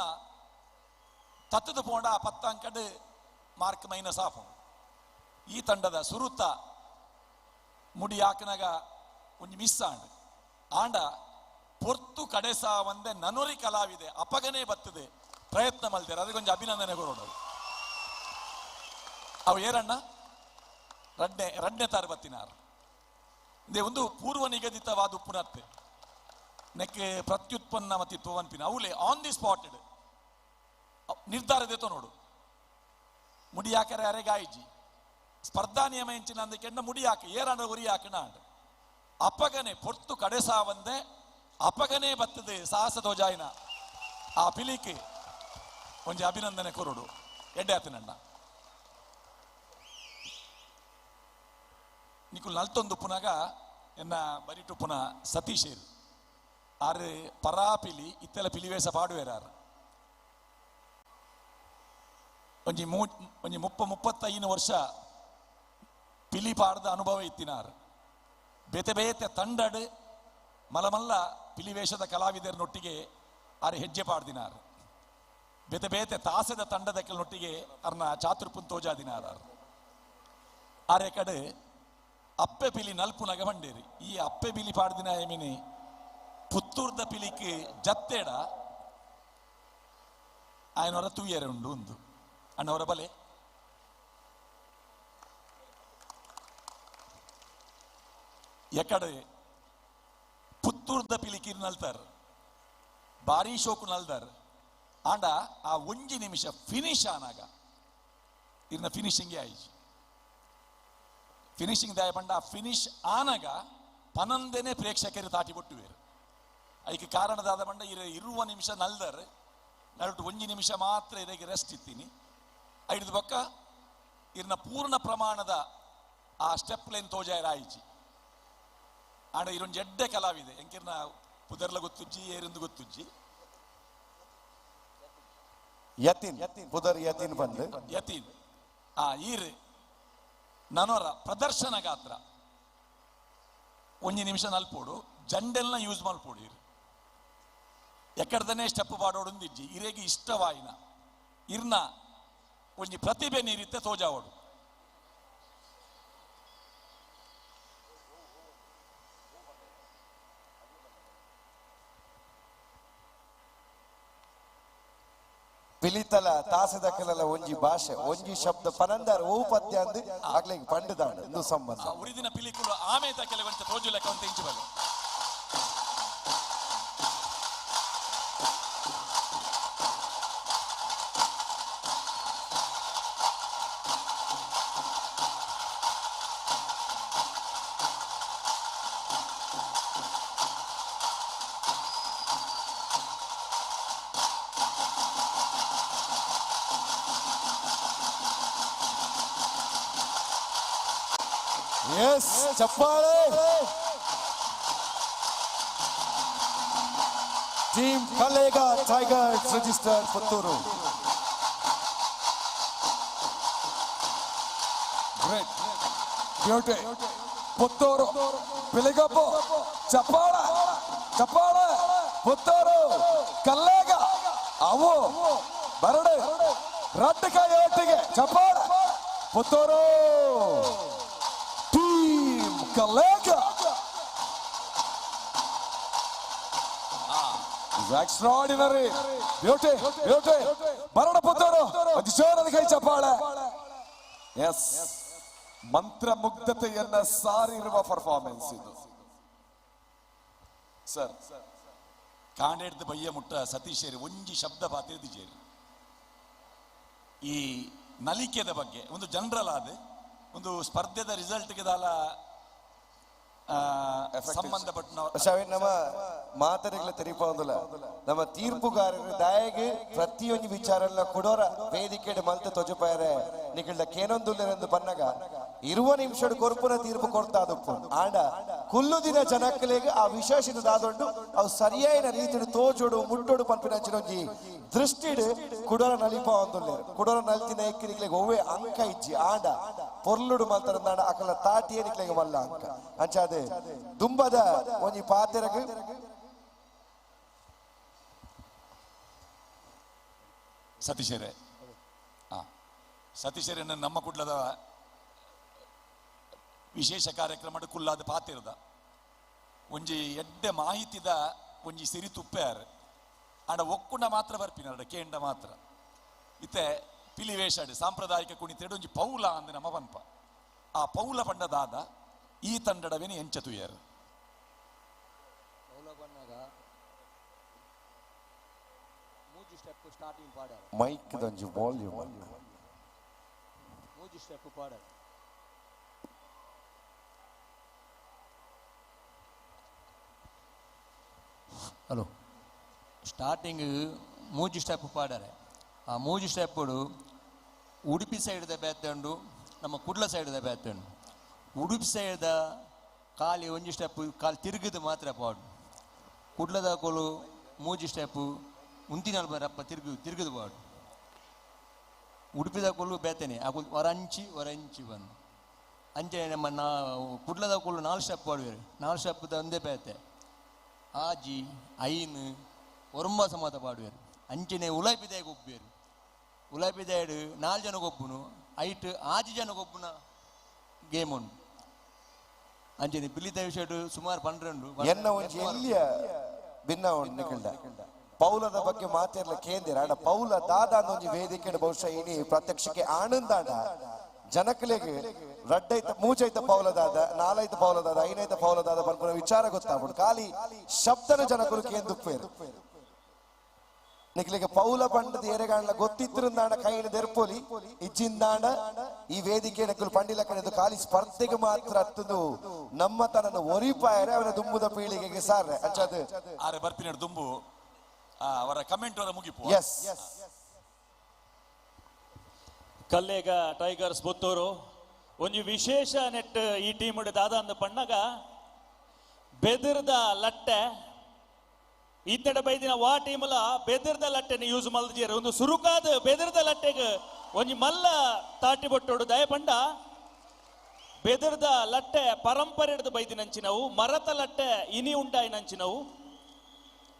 ತತ್ತದ ಪೋಂಡ 10 ಅಂಕಡ್ ಮಾರ್ಕ್ ಮೈನಸ್ ಆಫ್ ಈ ತಂಡದ ಸುರುತ ಮುಡಿ ಹಾಕನಾಗ ಒಂಜಿ ಮಿಸ್ ಆಂಡ ಪೊರ್ತು ಕಡೆಸ ಒಂದೇ ನನೊರಿ ಕಲಾವಿದೆ ಅಪಗನೆ ಬತ್ತದೆ ಪ್ರಯತ್ನ ಮಲ್ತಾರೆ ಅದಕ್ಕೆ ಒಂದು ಅಭಿನಂದನೆ ಕೊಡೋದು. ಅವು ಏರಣ್ಣ ರಡ್ನೆ ತರಬತ್ತಿನಾರು ಇದೇ ಒಂದು ಪೂರ್ವ ನಿಗದಿತವಾದ ಉಪ್ಪುನತ್ತೆ ನೆಕ್ಕೆ ಪ್ರತ್ಯುತ್ಪನ್ನ ಮತ್ತಿತ್ವ ಅನ್ಪಿನ ಅವಲೇ ಆನ್ ದಿ ಸ್ಪಾಟೆಡ್ ನಿರ್ಧಾರ ದೇತೋ ನೋಡು ಮುಡಿಯಾಕರೆ ಅರೆಗಾಯಿಜಿ ಸ್ಪರ್ಧಾ ನಿಯಮ ಎಂಚಿನ ಅಂದಕ್ಕೆ ಮುಡಿಯಾಕ ಏರಾಂಡ ಉರಿಯಾಕಣ ಅಪ್ಪಗನೆ ಪೊರ್ತು ಕಡೆಸಾ ಬಂದೆ ಅಪ್ಪಗನೆ ಬತ್ತದೆ ಸಾಹಸ ಧ್ವಜಾಯಿನ ಆ ಪಿಲಿಕೆ ಒಂಜಿ ಅಭಿನಂದನೆ ಕೊರಡು ಎಡ್ಡೆ ಆತನಣ್ಣ ನಿಕುಲ್ ನಲ್ತೊಂದು ಪುನಗ ಎನ್ನ ಬರಿಟು ಪುನಃ ಸತೀಶೇರು ಆರು ಪರಾಪಿಲಿ ಇತ್ತೆಲ್ಲ ಪಿಲಿವೇಶ ಪಾಡುವೆರಾರು ಒಂಜಿ 35 ವರ್ಷ ಪಿಲಿ ಪಾಡ್ದ ಅನುಭವ ಇತ್ತಿನಾರು ಬೇತೆ ಬೇತೆ ತಂಡಡ್ ಮಲಮಲ್ಲ ಪಿಲಿವೇಷದ ಕಲಾವಿದರನೊಟ್ಟಿಗೆ ಆರು ಹೆಜ್ಜೆ ಪಾಡ್ದಿನಾರು ಬೇತೆ ಬೇತೆ ತಾಸದ ತಂಡದಕ್ಕನೊಟ್ಟಿಗೆ ಅರ್ನ ಚಾತುರ್ಪುನ್ ತೋಜಾದಿನಾರ ಆರೆ ಕಡೆ ಅಪ್ಪೆ ಪಿಲಿ ನಲ್ಪು ನಗ ಬಂಡೇರಿ ಈ ಅಪ್ಪೆ ಪಿಲಿ ಪಾಡ್ದಿನ ಏಮಿನಿ ಪುತ್ತೂರ್ದ ಪಿಲಿಕ್ಕೆ ಜತ್ತೇಡ ಆಯನವರ ತೂಯರೆ ಉಂಡು ಒಂದು ಅಣ್ಣವರ ಬಲೆ ಎಕಡೆ ಪುತ್ತೂರ್ದ ಪಿಲಿಕಿರ್ ನಲ್ತಾರ್ ಬಾರಿ ಶೋಕು ನಲ್ದಾರ್ ಆಂಡ ಆ ಒಂಜಿ ನಿಮಿಷ ಫಿನಿಶ್ ಆನಾಗ ಇರ್ನ ಫಿನಿಶಿಂಗ್ ಆಯ್ತು ಫಿನಿಶಿಂಗ್ ದಾಯ ಬಂಡ ಆ ಫಿನಿಶ್ ಆನಾಗ ಪನಂದೇನೆ ಪ್ರೇಕ್ಷಕರು ತಾಟಿ ಬಿಟ್ಟುವೇರು ಅದಕ್ಕೆ ಕಾರಣದಾದ ಬಂಡ ಇರುವ ನಿಮಿಷ ನಲ್ದರ್ ನಲ್ಟು ಒಂಜಿ ನಿಮಿಷ ಮಾತ್ರ ಇದಕ್ಕೆ ರೆಸ್ಟ್ ಇತ್ತೀನಿ ಐದು ಬೊಕ್ಕ ಇರ್ನ ಪೂರ್ಣ ಪ್ರಮಾಣದ ಆ ಸ್ಟೆಪ್ ಲೈನ್ ತೋಜಾಯರ ಆಯ್ಚಿ ಆಂಡ ಇರೊಂದು ಎಡ್ಡೆ ಕಲಾವಿದೆ ಎಂಕಿರ್ನ ಪುದರ್ಲ ಗೊತ್ತುಜ್ಜಿ ಏರಿಂದು ಗೊತ್ತುಜ್ಜಿ ಯತಿನ್ ಪುದರ್ ಯತಿನ್ ಬಂದು ಯತಿನ್ ಈರ್ ನನೋರ ಪ್ರದರ್ಶನ ಗಾತ್ರ ಒಂಜಿ ನಿಮಿಷ ನಲ್ಪೋಡು ಜಂಡೆಲ್ನ ಯೂಸ್ ಮಲ್ಪೋಡು ಇರು ಎಕ್ಕಡ್ದನೆ ಸ್ಟೆಪ್ ಪಾಡೋಡಿಜ್ಜಿ ಇರೇಗಿ ಇಷ್ಟವಾಯಿನ ಇರ್ನ ಒಂಜಿ ಪ್ರತಿಭೆ ನೀರಿತ್ತೆ ತೋಜಾವಡು ಪಿಲಿತಲ ತಾಸದಕ್ಕಲೆಲ್ಲ ಒಂಜಿ ಭಾಷೆ ಒಂಜಿ ಶಬ್ದ ಪನಂದಾರ ಓ ಪದ್ಯ ಅಂದ್ ಆಗ್ಲಿಗೆ ಪಂಡದಾಂಡ ಇಂದು ಸಂಬಂಧ ಉಳಿದಿನ ಪಿಲಿಕುಲು ಆಮೇತ ಕೆಲವಂತ ತೋಜು ಲೆಕ್ಕ ಅಂತ ಇಂಚು ಬಗೆ ಎಸ್ ಚಪ್ಪಾಳೆ Team Kallega Tigers register Puttur great beauty Puttur ಪಿಲಿಗೊಬ್ಬ ಚಪ್ಪಾಳ ಚಪ್ಪಾಳ ಪುತ್ತೂರು ಕಲ್ಲೇಗ ಅವು ಬರಡು ರಡ್ಡಕಾಯಿ ಒಟ್ಟಿಗೆ ಚಪ್ಪಾಳ Puttur Team Kallega extraordinary beauty beauty ಬರಡ ಪುತ್ತೂರು ಅತಿ ಜೋರದ ಕೈ ಚಪ್ಪಾಳೆ ಎಸ್ ಮಂತ್ರಮುಗ್ಧತೆಯನ್ನ ಸಾರಿರುವ ಪರ್ಫಾರ್ಮೆನ್ಸ್ ಇದು ಸರ್ ಕಾಂಡೇಡ್ದು ಬಯ್ಯ ಮುಟ್ಟ ಸತೀಶೇರಿ ಒಂಜಿ ಶಬ್ದ ಪಾತಿರ್ದಿಜೇರಿ ಈ ನಲಿಕೆದ ಬಗ್ಗೆ ಒಂದು ಜನರಲ್ ಆದ ಒಂದು ಸ್ಪರ್ಧೆದ ರಿಸಲ್ಟ್ಗೆ ದಾಲ ಸಂಬಂಧಪಟ್ಟ ನಮ್ಮ ಮಾತರಿಗಳ ತೆರಿಪೋದಿಲ್ಲ ನಮ್ಮ ತೀರ್ಪುಗಾರರು ದಯಗೆ ಪ್ರತಿಯೊಂದು ವಿಚಾರ ಕೊಡೋರ ವೇದಿಕೆ ಮಲ್ತೆ ತೊಜಪಾಯರೆ ನಿಖಿಲ್ದ ಕೇನೊಂದುಲ್ಲೆಂದು ಬನ್ನಗ ಇರುವ ನಿಮಿಷ ಕೊರ್ಪುನ ತೀರ್ಪು ಕೊಡ್ತಾ ಅದಪ್ಪು ಆಂಡ ಕುಲ್ಲು ದಿನ ಜನಕ್ಕಲೆಗೆ ಆ ವಿಶೇಷದ ದಾದೊಂಡು ಅವು ಸರಿಯಾದ ರೀತಿಯ ತೋಜೋಡು ಮುಟ್ಟೋಡು ಪಂಪಿನಂಚಿನೊಂಜಿ ದೃಷ್ಟಿಡು ಕುಡೋರ ನಲಿಪ ಒಂದುಲ್ಲೆ ಕುಡೋರ ನಲ್ತಿನ ಎಕ್ಕಿನಿಕ್ಲೆಗೆ ಒವ್ವೆ ಅಂಕ ಇಜ್ಜಿ ಆಂಡ ಪೊರ್ಲುಡು ಮಲ್ತಾರ ಅಕಲ ತಾಟಿಯೇ ನಿಕ್ಲೆಗೆ ಮಲ್ಲ ಅಂಕ ಅಂಚಾದೆ ದುಂಬದ ಒಂಜಿ ಪಾತೆರಗೆ ಸತೀಶರೇ ಸತೀಶರೇ ನಮ್ಮ ಕುಡ್ಲದ ವಿಶೇಷ ಕಾರ್ಯಕ್ರಮ ಕುಲ್ಲಾದ ಪಾತಿರದ ಒಂಜಿ ಎಡ್ಡೆ ಮಾಹಿತಿದ ಒಂಜಿ ಸಿರಿ ತುಪ್ಪೆಯಾರ ಅಂಡ ಒಕ್ಕುಂಡ ಮಾತ್ರ ಬರ್ಪಿನ ಕೇಂಡ ಮಾತ್ರ ಇತ್ತೆ ಪಿಲಿ ವೇಷಾಡು ಸಾಂಪ್ರದಾಯಿಕ ಕುಣಿತೇಡು ಒಂಜಿ ಪೌಲ ಅಂದ್ ನಮ್ಮ ಪನ್ಪ ಆ ಪೌಲ ಪಂಡದಾದ ಈ ತಂಡಡವೇನೆ ಎಂಚ ತುಯ್ಯರು ಸ್ಟೆಪ್ ಸ್ಟಾರ್ಟಿಂಗ್ ಪಾಡಾರೆ ಮೈಕ್ ದಂಜು ವಾಲ್ಯೂಮ್ ಮೂಜಿ ಸ್ಟೆಪ್ ಪಾಡಾರೆ ಹಲೋ ಸ್ಟಾರ್ಟಿಂಗ್ ಮೂಜಿ ಸ್ಟೆಪ್ ಪಾಡಾರೆ ಆ ಮೂಜಿ ಸ್ಟೆಪ್ಪುಡು ಉಡುಪಿ ಸೈಡ್ದ ಬೇತಂಡು ನಮ್ಮ ಕುಡ್ಲ ಸೈಡ್ದ ಬೇತಂಡು ಉಡುಪಿ ಸೈಡ್ದ ಕಾಲಿ ಒಂಜಿ ಸ್ಟೆಪ್ ಕಾಲು ತಿರುಗಿದು ಮಾತ್ರ ಪಾಡು ಕುಡ್ಲದ ಕೋಲು ಮೂಜಿ ಸ್ಟೆಪ್ಪು ಮುಂದಿನ ಬರಪ್ಪ ತಿರುಗಿದು ಪಾಡು ಉಡುಪಿದ ಕೊಲ್ಲು ಬೇತೇನೆ ಆ ಒರಂಚಿ ಬಂದು ಅಂಚೆ ನಮ್ಮ ಕುಡ್ಲದ ಕೊಲ್ಲು 4 ಸ್ಟೆಪ್ ಪಾಡುವೇರು 4 ಸ್ಟೆಪ್ದ ಒಂದೇ ಬೇತೆ ಆಜಿ ಐನು ಒರಂಬ ಸಮಾತ ಪಾಡುವೇರು ಅಂಚೆನೆ ಉಲಾಪಿದಾಯ ಒಬ್ಬೇರು ಉಲಾಪಿದಾಯಡು 4 ಜನ ಒಬ್ಬನು ಐಟ್ 6 ಜನ ಒಬ್ಬನ ಗೇಮ್ ಉಂಟು ಅಂಚೆನೆ ಬಿಲ್ಲಿದ ವಿಷಯ ಸುಮಾರು 12 ಎನ್ನ ಒಂಜಿ ಎಲ್ಲಿಯ ಭಿನ್ನ ಉಂಟು ನಿಕಲ್ಡ ಪೌಲದ ಬಗ್ಗೆ ಮಾತಿರ್ಲ ಕೇಂದ್ರ ಆಡ ಪೌಲ ದಾದ ಒಂಜಿ ವೇದಿಕೆ ಬಹುಶಃ ಇನಿ ಪ್ರತ್ಯಕ್ಷಕ್ಕೆ ಆನಂದಾಡ ಜನಕಲೆಗೆ ರಡ್ಡೈತ ಮೂಜೈತ ಪೌಲದಾದ 4 ಪೌಲದಾದ 5 ಪೌಲದಾದ ಬರ್ಪುನ ವಿಚಾರ ಗೊತ್ತಾಗ್ಬಿಡು ಖಾಲಿ ಶಬ್ದನ ಜನಕರು ಕೇಂದುಪ್ಪೇರು ನಿಕ್ಲಿಗೆ ಪೌಲ ಪಂಡದ ಎರೆಗಾಣ ಗೊತ್ತಿತ್ತಿರುಂದಾಣ ಕೈನ ದೆರ್ಪೊಲಿ ಇಜ್ಜಿಂದಾಣ ಈ ವೇದಿಕೆ ನಕಲು ಪಂಡಿಲ ಕಡೆದು ಖಾಲಿ ಸ್ಪರ್ಧೆಗೆ ಮಾತ್ರ ಹತ್ತದು ನಮ್ಮ ತನನ ಒರಿಪಾಯರೆ ಅವನ ದುಂಬುದ ಪೀಳಿಗೆಗೆ ಸಾರ್ರೆ ಅಂಚದು ಆರೆ ಬರ್ಪಿನ ದುಂಬು ಅವರ ಕಮೆಂಟ್ ಅವರ ಮುಗಿಪು ಎಸ್ ಕಲ್ಲೇಗ ಟೈಗರ್ಸ್ ಪುತ್ತೂರು ಒಂಜಿ ವಿಶೇಷ ನೆಟ್ ಈ ಟೀಮ್ ದಾದ ಅಂದ ಪಣ್ಣಗ ಬೆದರ್ದ ಲಟ್ಟೆ ಇತ್ತಡ ಬೈದಿನ ವಾ ಟೀಮ್ಲ ಬೆದರ್ದ ಲಟ್ಟೆನ ಯೂಸ್ ಮಲ್ದಿಯರು ಒಂದು ಸುರುಕಾದ ಬೆದರ್ದ ಲಟ್ಟೆಗೆ ಒಂಜಿ ಮಲ್ಲ ತಾಟಿ ಬೊಟ್ಟೋಡು ದಯ ಪಂಡ ಬೆದರ್ದ ಲಟ್ಟೆ ಪರಂಪರೆ ಹಿಡಿದು ಬೈದಿನಂಚಿನವು ಮರತ ಲಟ್ಟೆ ಇನಿ ಉಂಟಾಯಿನಂಚಿನವು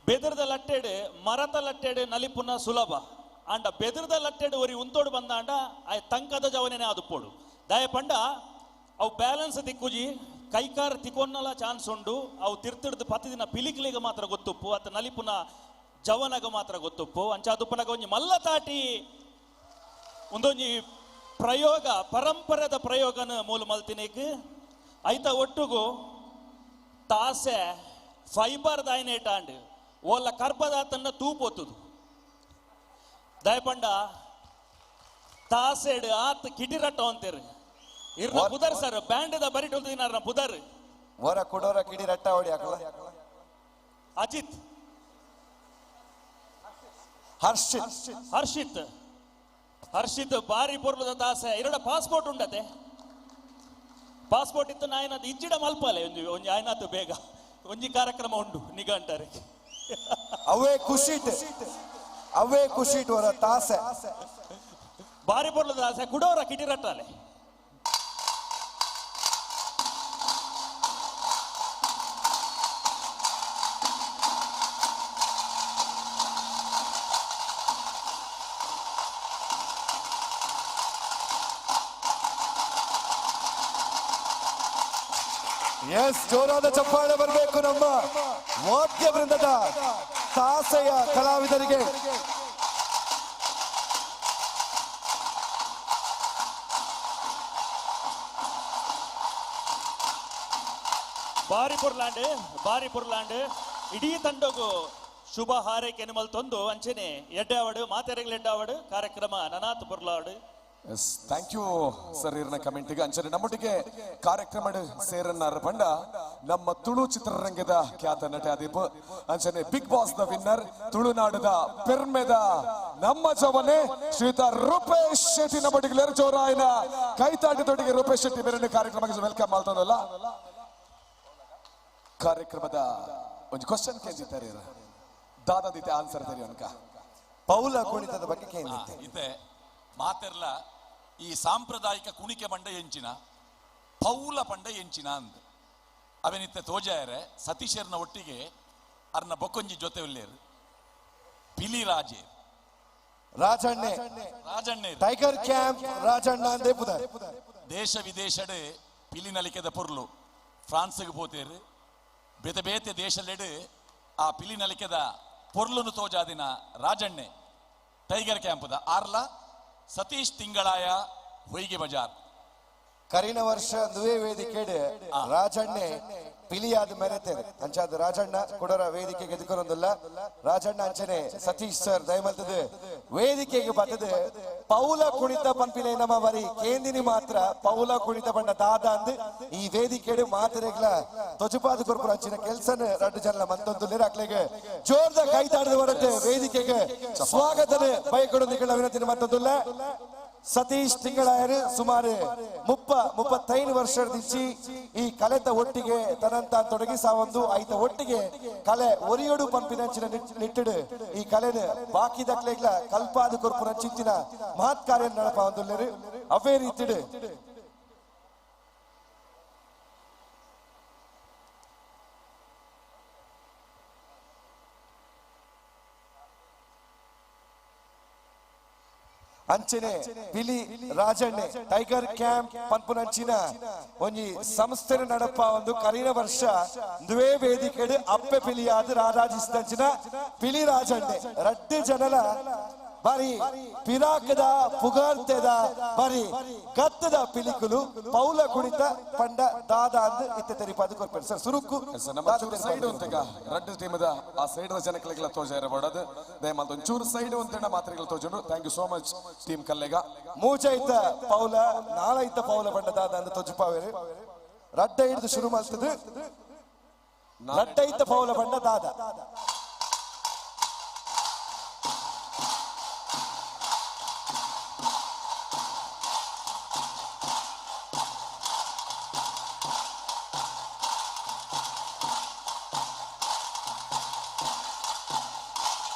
ಬೆದರ್ದ ಲಟ್ಟೆಡು ಮರತ ಲಟ್ಟೆಡು ನಲಿಪುನ ಸುಲಭ ಅಂಡ ಬೆದರ್ದ ಲಟ್ಟೆಡು ಒರಿ ಉಂತೋಡು ಬಂದಾಂಡ ಆ ತಂಕದ ಜವನೇನೆ ಆದುಪ್ಪೋಡು ದಯ ಪಂಡ ಅವು ಬ್ಯಾಲೆನ್ಸ್ ತಿಕ್ಕುಜಿ ಕೈಕಾರ ತಿಕ್ಕೊನ್ನಲ ಚಾನ್ಸ್ ಉಂಡು ಅವು ತಿರ್ತಿಡ್ದು ಪತ್ತಿದಿನ ಪಿಲಿಕ್ಲಿಗೆ ಮಾತ್ರ ಗೊತ್ತುಪ್ಪು ಅತ್ತ ನಲಿಪುನ ಜವನಗ ಮಾತ್ರ ಗೊತ್ತುಪ್ಪು ಅಂಚಾದುಪ್ಪನಗ ಒಂಜಿ ಮಲ್ಲ ತಾಟಿ ಒಂದೊಂಜಿ ಪ್ರಯೋಗ ಪರಂಪರೆದ ಪ್ರಯೋಗನ ಮೂಲ ಮಲ್ತಿನೇಕ್ ಐತ ಒಟ್ಟುಗು ತಾಸೆ ಫೈಬರ್ ದಾಯನೇಟಾಂಡ್ ಓಲ್ಲ ಕರ್ಪದಾತನ್ನ ತೂಪೊತ್ತುದು ದಯಪಂಡ ತಾಸೆಡ್ ಆತ್ ಕಿಟಿರಟ್ಟ ಅಂತೀರಿ ಇರ್ನ ಪುದರ್ ಸರ್ ಬ್ಯಾಂಡ್ ಬರಿಟ್ ಹೊಲ್ದಿನಾರ ಪುದರ್ ವರ ಕೊಡೋರ ಕಿಡಿ ರಟ್ಟ ಹೊಡಿ ಹಾಕಲ್ಲ ಅಜಿತ್ ಹರ್ಷಿತ್ ಬಾರಿ ಪೊರ್ಲದ ತಾಸೆ ಇರಡ ಪಾಸ್ಪೋರ್ಟ್ ಉಂಡತೆ ಪಾಸ್ಪೋರ್ಟ್ ಇತ್ತು ನಾಯನದು ಇಜ್ಜಿಡ ಮಲ್ಪಲೆ ಒಂಜಿ ಆಯ್ನಾತು ಬೇಗ ಒಂಜಿ ಕಾರ್ಯಕ್ರಮ ಉಂಡು ನಿಘಂಟರೆ ಅವೇ ಖುಷಿಟ್ ವರ ತಾಸೆ ಬಾರಿ ಪೊರ್ಲದ ತಾಸೆ ಕುಡೋರ ಕಿಟಿರಟ್ಟಾಲೆ ಎಸ್ ಜೋರಾದ ಚಪ್ಪಾಳೆ ಬರಬೇಕು ನಮ್ಮ ವಾದ್ಯ ವೃಂದದ ತಾಸೆಯ ಕಲಾವಿದರಿಗೆ. ಬಾರಿ ಪುರ್ಲಾಂಡ್ ಇಡೀ ತಂಡಗೂ ಶುಭ ಹಾರೈಕೆ ಮಲ್ತೊಂದು ಅಂಚನೆ ಎಡ್ಡಾವಡು ಮಾತೆರೆಗಳು ಎಡ್ಡಾವಡು ಕಾರ್ಯಕ್ರಮ ನನಾತ್ ಪುರ್ಲಾಡು. ಎಸ್ ಥ್ಯಾಂಕ್ ಯು ಸರ್ ಇರ್ನ ಕಮೆಂಟಿಗೆ ಅಂಚನೆ ನಮ್ಮೊಟ್ಟಿಗೆ ಕಾರ್ಯಕ್ರಮ ಸೇರನ್ನಾರ ಬಂಡ ನಮ್ಮ ತುಳು ಚಿತ್ರರಂಗದ ಖ್ಯಾತ ನಟ ಅದೀಪ್ ಅಂಚನೆ ಬಿಗ್ ಬಾಸ್ ದ ವಿನ್ನರ್ ತುಳುನಾಡದ ಪೆರ್ಮೆದ ನಮ್ಮ ಜವನೆ ಶ್ರೀಯುತ ರೂಪೇಶ್ ಶೆಟ್ಟಿ ನಮ್ಮೊಟ್ಟಿಗೆ ಜೋರಾಯಿನ ಕೈತಾಟದೊಟ್ಟಿಗೆ ರೂಪೇಶ್ ಶೆಟ್ಟಿ ಬೇರೆ ಕಾರ್ಯಕ್ರಮಕ್ಕೆ ವೆಲ್ಕಮ್ ಮಾಡ್ತಾನಲ್ಲ. ಕಾರ್ಯಕ್ರಮದ ಒಂದು ಕ್ವಶನ್ ಕೇಳಿದ್ದಾರೆ ದಾದಾದಿತ್ತೆ ಆನ್ಸರ್ ತರಿ ಅನ್ಕ ಪೌಲ ಕುಣಿತದ ಬಗ್ಗೆ ಕೇಳಿದ್ದೆ ಇದೆ ಮಾತೆರ್ಲ ಈ ಸಾಂಪ್ರದಾಯಿಕ ಕುಣಿಕೆ ಪಂಡ ಎಂಚಿನ ಪೌಲ ಪಂಡ ಎಂಚಿನ ಅಂದ್ ಅವೆನಿತ್ತೆ ತೋಜಾಯರೆ ಸತೀಶರ್ನ ಒಟ್ಟಿಗೆ ಅರ್ನ ಬೊಕ್ಕೊಂಜಿ ಜೊತೆ ಉಳ್ಳೇರು ಪಿಲಿ ರಾಜಣ್ಣೆ ಟೈಗರ್ ಕ್ಯಾಂಪ್ ರಾಜಣ್ಣ ಅಂದೇ ಪುದ ದೇಶ ವಿದೇಶಡ್ ಪಿಲಿ ನಲಿಕೆದ ಪೊರ್ಲು ಫ್ರಾನ್ಸ್ಗೆ ಪೋತೇರು ಬೇತೆ ಬೇತೆ ದೇಶಲೆಡ್ ಆ ಪಿಲಿ ನಲಿಕೆದ ಪೊರ್ಲುನು ತೋಜಾದಿನ ರಾಜಣ್ಣೆ ಟೈಗರ್ ಕ್ಯಾಂಪದ ಆರ್ಲ ಸತೀಶ್ ತಿಂಗಳಾಯ ಹೊಯ್ಗೆ ಬಜಾರ್ ಕರಿನ ವರ್ಷ ದುವೆ ವೇದಿಕೆಡ್ ರಾಜಣ್ಣೆ ಪಿಲಿಯಾದ ಮೆರೆತೇನೆ ಅಂಚಾದ ರಾಜಣ್ಣ ಕುಡರ ವೇದಿಕೆಗೆ ಎದುಕೊರೊಂದಿಲ್ಲ ರಾಜಣ್ಣ ಅಂಚನೆ ಸತೀಶ್ ಸರ್ ದಯಮಲ್ತದ ವೇದಿಕೆಗೆ ಬರ್ತದೆ ಪೌಲ ಕುಣಿತ ಪಂಪಿನ ನಮ್ಮ ಬರಿ ಕೇಂದಿನಿ ಮಾತ್ರ ಪೌಲ ಕುಣಿತ ಬಂಡ ದಾದ ಅಂದ್ ಈ ವೇದಿಕೆಡ್ ಮಾತರೆಗ್ಲ ತೊಜುಪಾದ ಕೊರ್ಪುರ ಅಂಚಿನ ಕೆಲ್ಸನ ರಡ್ಡು ಜನ ಮಂತೊಂದು ಅಕ್ಲೆಗೆ ಜೋರ್ದ ಕೈತಾಡದ ಹೊರಟೆ ವೇದಿಕೆಗೆ ಸ್ವಾಗತದ ಬೈಕೊಡೊಂದಿಗಳ ವಿನಂತಿನ ಮತ್ತೊಂದುಲ್ಲ ಸತೀಶ್ ತಿಂಗಳಾಯರು ಸುಮಾರು 35 ವರ್ಷದಿಂಚಿ ಈ ಕಲೆತ ಒಟ್ಟಿಗೆ ತನಂತ ತೊಡಗಿ ಸಾವೊಂದು ಐತ ಒಟ್ಟಿಗೆ ಕಲೆ ಒರಿಯೋಡು ಪಂಪಿನಂಚಿನ ನಿಟ್ಟಿಡು ಈ ಕಲೆನ ಬಾಕಿ ದಕ್ಲೆಗ್ಲ ಕಲ್ಪಾದ ಕೊರ್ಪುರ ಚಿಂತಿನ ಮಹತ್ ಕಾರ್ಯ ನಡಪ ಒಂದು ಅವೇ ರೀತಿಡು ಅಂಚನೆ ಪಿಲಿ ರಾಜಣ್ಣೆ ಟೈಗರ್ ಕ್ಯಾಂಪ್ ಪನ್ಪುನಂಚಿನ ಒಂಜಿ ಸಂಸ್ಥೆ ನಡಪ ಒಂದು ಕರಿನ ವರ್ಷ ದುವೆ ವೇದಿಕೆಡ್ ಅಪ್ಪೆ ಪಿಲಿಯಾದ ರಾರಾಜಿಸಿದಂಚಿನ ಪಿಲಿ ರಾಜಣ್ಣೆ ರಡ್ಡು ಜನಲ ಬಾರಿ ಪಿರಾಕದ ಪುಗಾರ್ತೆದ ಬಾರಿ ಗತ್ತದ ಪಿಲಿಕುಲು ಪೌಲ ಕುಣಿತ ಪಂಡ ದಾದ ಅಂದ್ ಇತ್ತೆ ತೆರಿಪಾದ ಕೊರ್ಪೆರ್ ಸರ್ ಸುರುಕು ಸೈಡ್ ಒಂತೆಗ ರಡ್ಡು ಟೀಮದ ಆ ಸೈಡ್ ಜನಕ್ಲೆಲ್ಲ ತೋಜ ಇರಬಾರ್ದು ದಯಮಾಲ್ತ ಒಂಚೂರು ಸೈಡ್ ಒಂತೆಣ್ಣ ಮಾತ್ರೆಗಳು ತೋಜನು thank you so much Team Kallega ಮೂಜೈತ ಪೌಲ ನಾಳೈತ ಪೌಲ ಪಂಡ ದಾದ ಅಂದ್ ತೊಜುಪಾವೇರು ರಡ್ಡ ಹಿಡಿದು ಶುರು ಮಾಡ್ತದೆ ರಡ್ಡೈತ ಪೌಲ ಪಂಡ ದಾದ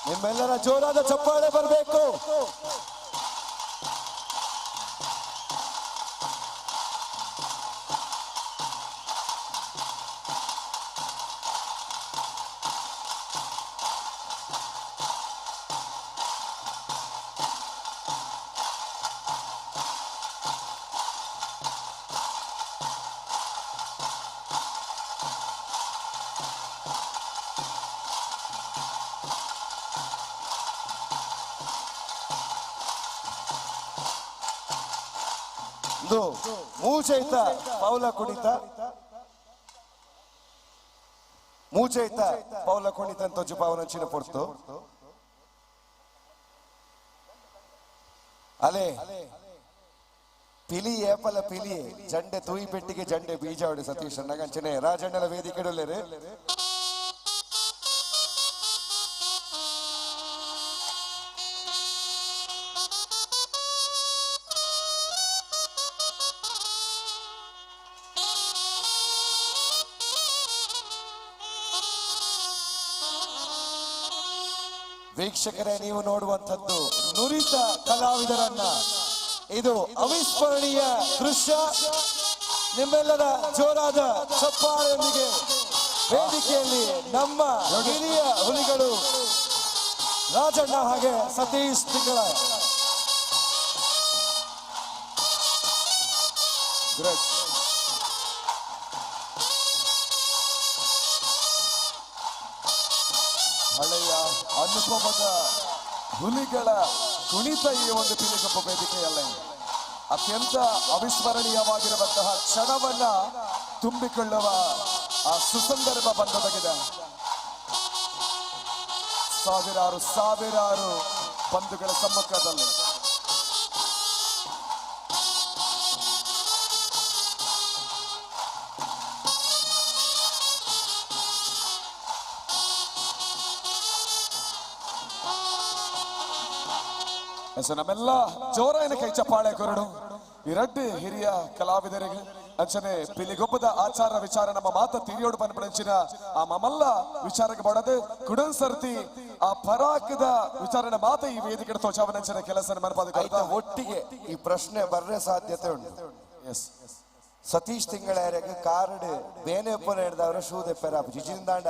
ನಿಮ್ಮೆಲ್ಲರ ಜೋರಾದ ಚಪ್ಪಾಳೆ ಬರಬೇಕು. ಮೂಚೈತ ಪೌಲ ಕುಣಿತ ಮೂಚೈತ ಪೌಲ ಕುಣಿತ ಅಂತ ಜುಪಾವನಂಚಿನ ಪೊರ್ತು ಅಲೆ ಪಿಲಿ ಏಪಲ ಪಿಲಿ ಜಂಡೆ ತೂಯಿ ಪೆಟ್ಟಿಗೆ ಜಂಡೆ ಬೀಜ ಹೊಡೆ ಸತೀಶ್ ಅನ್ನಗಂಚನೆ ರಾಜಣ್ಣನ ವೇದಿಕೆಡೊಲ್ಲೆರೆ ವೀಕ್ಷಕರೇ, ನೀವು ನೋಡುವಂಥದ್ದು ನುರಿತ ಕಲಾವಿದರನ್ನ. ಇದು ಅವಿಸ್ಮರಣೀಯ ದೃಶ್ಯ. ನಿಮ್ಮೆಲ್ಲರ ಜೋರಾದ ಚಪ್ಪಾಳೆಯೊಂದಿಗೆ ವೇದಿಕೆಯಲ್ಲಿ ನಮ್ಮ ಹಿರಿಯ ಹುಲಿಗಳು ರಾಜಣ್ಣ ಹಾಗೆ ಸತೀಶ್ ತಿಂಗಳಾಯ. ಹಳೆಯ ಅನುಭವದ ಹುಲಿಗಳ ಕುಣಿತ ಈ ಒಂದು ಪಿಲಿಗೊಬ್ಬ ವೇದಿಕೆಯಲ್ಲ. ಅತ್ಯಂತ ಅವಿಸ್ಮರಣೀಯವಾಗಿರುವಂತಹ ಕ್ಷಣವನ್ನ ತುಂಬಿಕೊಳ್ಳುವ ಆ ಸುಸಂದರ್ಭ ಬಂದೊದಗಿದೆ. ಸಾವಿರಾರು ಸಾವಿರಾರು ಬಂಧುಗಳ ಸಮ್ಮುಖದಲ್ಲಿ ನಮ್ಮೆಲ್ಲ ಜೋರಾಯಿನ ಕೈ ಚಪ್ಪಾಳೆ ಕೊರಡು ಈ ರಡ್ಡು ಹಿರಿಯ ಕಲಾವಿದರಿಗೆ ಅಂಚನೆ ಪಿಲಿಗೊಬ್ಬದ ಆಚಾರ ವಿಚಾರ ನಮ್ಮ ಮಾತ ತಿರಿಯೋಡು ಪನ್ಪಡಂಚಿನ ಆ ಮಮಲ್ಲ ವಿಚಾರಕ್ಕೆ ಬಡದು ಕುಡನ್ ಸರ್ತಿ ಆ ಪರಾಕದ ವಿಚಾರನ ಮಾತ ಈ ವೇದಿಕೆ ತೋಚಾವನಂಚಿನ ಕೆಲಸ ಮನಪಾದ ಒಟ್ಟಿಗೆ ಈ ಪ್ರಶ್ನೆ ಬರ್ರೆ ಸಾಧ್ಯತೆ ಉಂಟು. ಎಸ್ ಸತೀಶ್ ತಿಂಗಳಾಯರಿಗೆ ಕಾರ್ಡ್ ಬೇನೆಪ್ಪನ ಹಿಡ್ದವ್ರ ಶೂ ದೆಪ್ಪರ ಜಿಜಿಂದಾಂಡ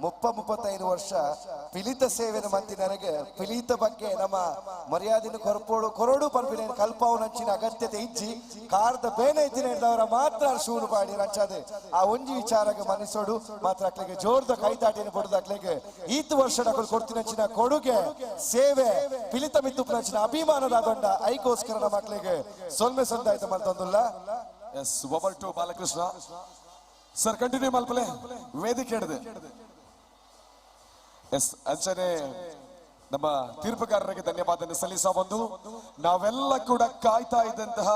35 ವರ್ಷ ಪಿಲಿತ ಸೇವೆನ ಮಂತಿನರೆಗೆ ಪಿಲಿತ ಬಗ್ಗೆ ನಮ್ಮ ಮರ್ಯಾದಿನ ಕೊರಡು ಪಂಪಿನ ಕಲ್ಪವನಂಚಿನ ಅಗತ್ಯತೆ ಇಜ್ಜಿ ಕಾರ್ದ ಬೇನೆ ಇದ್ದಿನ ಹಿಡಿದವರ ಮಾತ್ರ ಶೂರು ಪಾಡಿ ರಂಚದೆ ಆ ಒಂಜಿ ವಿಚಾರಕ್ಕೆ ಮನಸ್ಸೋಡು ಮಾತ್ರ ಅಕ್ಲೆಗೆ ಜೋರ್ದ ಕೈತಾಟಿನ ಪಡೆದ ಅಕ್ಲೆಗೆ ಈತ್ ವರ್ಷ ಕೊಡ್ತಿನಂಚಿನ ಕೊಡುಗೆ ಸೇವೆ ಪಿಲಿತ ಮಿತ್ತುಪ್ನಂಚಿನ ಅಭಿಮಾನದ ದೊಡ್ಡ ಐಕೋಸ್ಕರ ನಮ್ಮ ಮಕ್ಕಳಿಗೆ ಸೊಲ್ಮೆ ಸಂದಾಯ್ತ ಮಲ್ತೊಂದುಲ್ಲ. Yes over to Balakrishna sir, continue ಮಲ್ಪಲೆ ವೇದಿಕೆ ಹಿಡಿದು. ಎಸ್ ಅಂಚನೆ ನಮ್ಮ ತೀರ್ಪುಗಾರರಿಗೆ ಧನ್ಯವಾದ ಸಲ್ಲಿಸ ಬಂದು ನಾವೆಲ್ಲ ಕೂಡ ಕಾಯ್ತಾ ಇದ್ದಂತಹ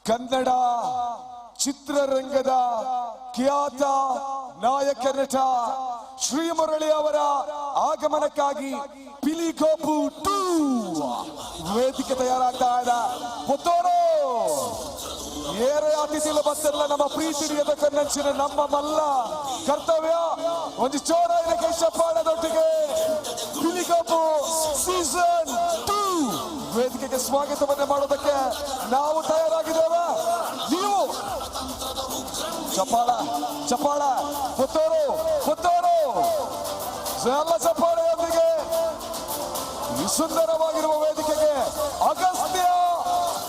ಕನ್ನಡ ಚಿತ್ರರಂಗದ ಖ್ಯಾತ ನಾಯಕ ನಟ ಶ್ರೀಮುರಳಿ ಅವರ ಆಗಮನಕ್ಕಾಗಿ ಪಿಲಿಗೋಪು 2 ವೇದಿಕೆ ತಯಾರಾಗ್ತಾ ಇದೆ. ಪುತ್ತೂರು ಏറെ ಅತಿಥಿಲ ಬತ್ತಲ್ಲ ನಮ್ಮ ಪ್ರೀತಿಡಿಯದ ಕನ್ನಂಚಿನ ನಮ್ಮ ಮಲ್ಲ ಕರ್ತವ್ಯ ಒಂದು ಚೋರಾಯಿನ ಕೈ ಚಪ್ಪಾಳದೊಟ್ಟಿಗೆ ಪಿಲಿಗೋಪು ಸೀಸನ್ 2 ವೇದಿಕೆಗೆ ಸ್ವಾಗತವನ್ನ ಮಾಡೋದಕ್ಕೆ ನಾವು ತಯಾರಾಗಿದ್ದೇವೆ. ನೀವು ಚಪ್ಪಾಳ ಚಪ್ಪಾಳ ಪುತ್ತೂರು ಪುತ್ತೂರು ಎಲ್ಲ ಚಪ್ಪಾಳೆಯೊಂದಿಗೆ ಈ ಸುಂದರವಾಗಿರುವ ವೇದಿಕೆಗೆ ಅಗಸ್ತ್ಯ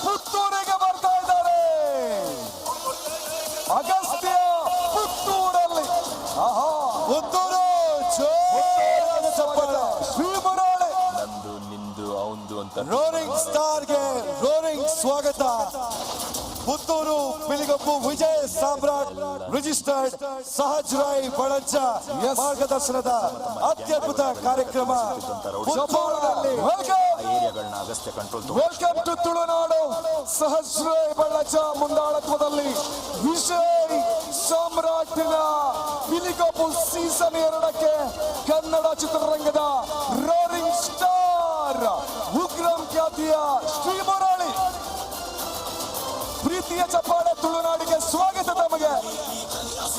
ಪುತ್ತೂರಿಗೆ ಬರ್ತಾ ಇದ್ದಾರೆ. ಅಗಸ್ತ್ಯ ಪುತ್ತೂರಲ್ಲಿ ಪುತ್ತೂರು ಜೋರಾದ ಚಪ್ಪಾಳೆ. ಶ್ರೀಮುರಳಿ ನಂದು ನಿಂದು ಅವಂದು ಅಂತ ರೋರಿಂಗ್ ಸ್ಟಾರ್ಗೆ ರೋರಿಂಗ್ ಸ್ವಾಗತ. ಪುತ್ತೂರು ಪಿಲಿಗೊಪ್ಪು ವಿಜಯ್ ಸಾಮ್ರಾಟ್ ರಿಜಿಸ್ಟರ್ಡ್ ಸಹಜ್ ರಾಯ್ ಬಳಂಚ ಮಾರ್ಗದರ್ಶನದ ಅತ್ಯದ್ಭುತ ಕಾರ್ಯಕ್ರಮ ಪುತ್ತೂರಿನಲ್ಲಿ. ಏರಿಯಾಗಳನ್ನ Agastya control welcome to Tulunadu. Sahaj Rai Balanja ಮುಂದಾಳತ್ವದಲ್ಲಿ ವಿಜಯ್ ಸಾಮ್ರಾಟಿನ ಪಿಲಿಗೊಪ್ಪು ಸೀಸನ್ 2ಕ್ಕೆ ಕನ್ನಡ ಚಿತ್ರರಂಗದ ರೋರಿಂಗ್ ಸ್ಟಾರ್ ಉಗ್ರಂ ಖ್ಯಾತಿಯ ಶ್ರೀಮುರಳಿ. ಪ್ರೀತಿಯ ಚಪ್ಪಾಳೆ ತುಳುನಾಡಿಗೆ ಸ್ವಾಗತ.